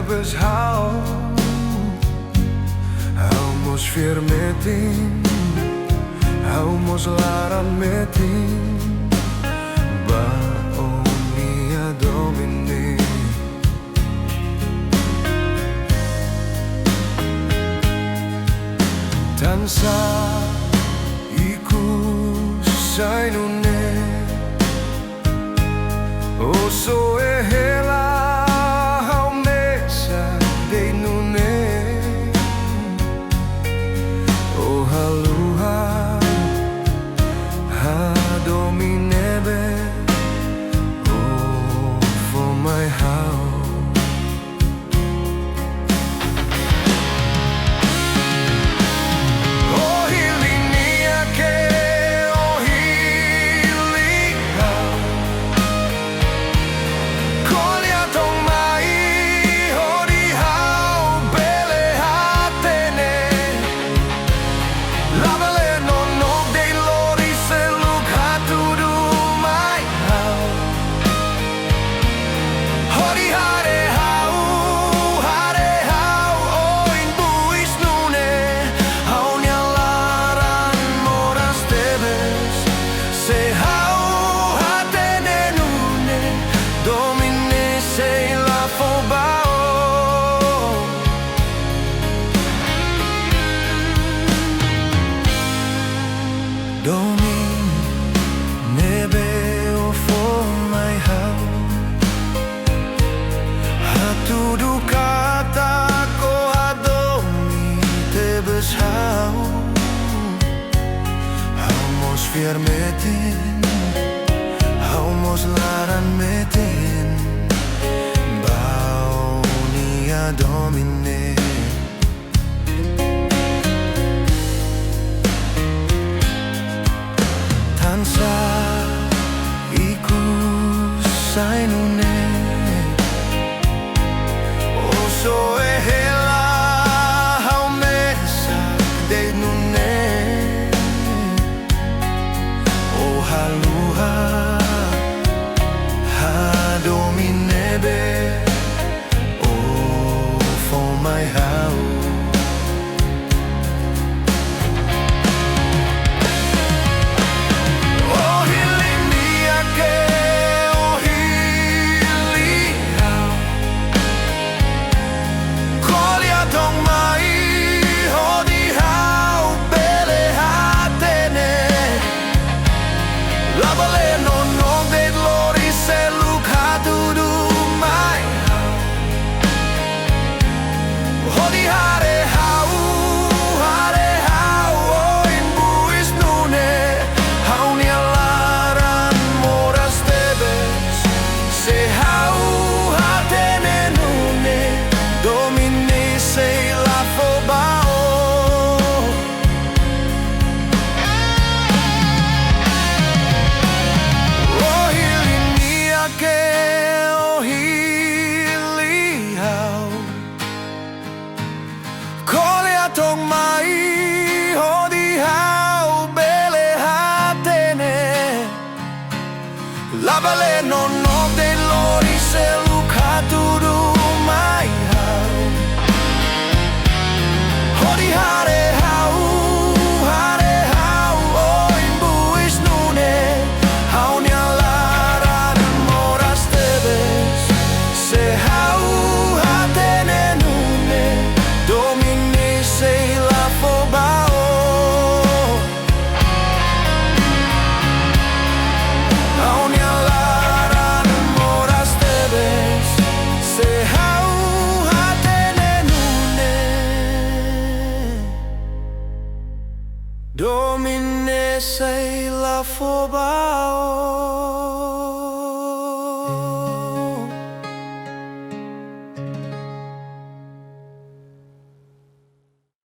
beschouw, hou mos weer metin, hou mos laran metin, baonia domini. Tansa iku sainune, oso ehela hau mesa dei nune, o haluha ha dominebe, o for my house. Weer metin, hou mos laran metin, baonia domine. Tansa iku sainune, oso ehela hau mesa dei nune, haluha ha dominebe, oh for my house. Oh hilinia ke oh hilia, Koalia Tok Mai hodi hau bele hatene. Lavale non de glori se lucatu du mai. Hodi hare hau o in buis nune, hauni alaran moras tebes, se hau hatene nune, domine se la fobao. Koalia Tok Mai hodi hau bele hatene, lavale non de lori se lucatu du mai hau, hodi hare hau o in buis nune, hauni alaran moras tebes, se hau hatene nune, domine sei la fobao. Hauni alaran moras tebes, se hau hatene nune, domine sei la fobao.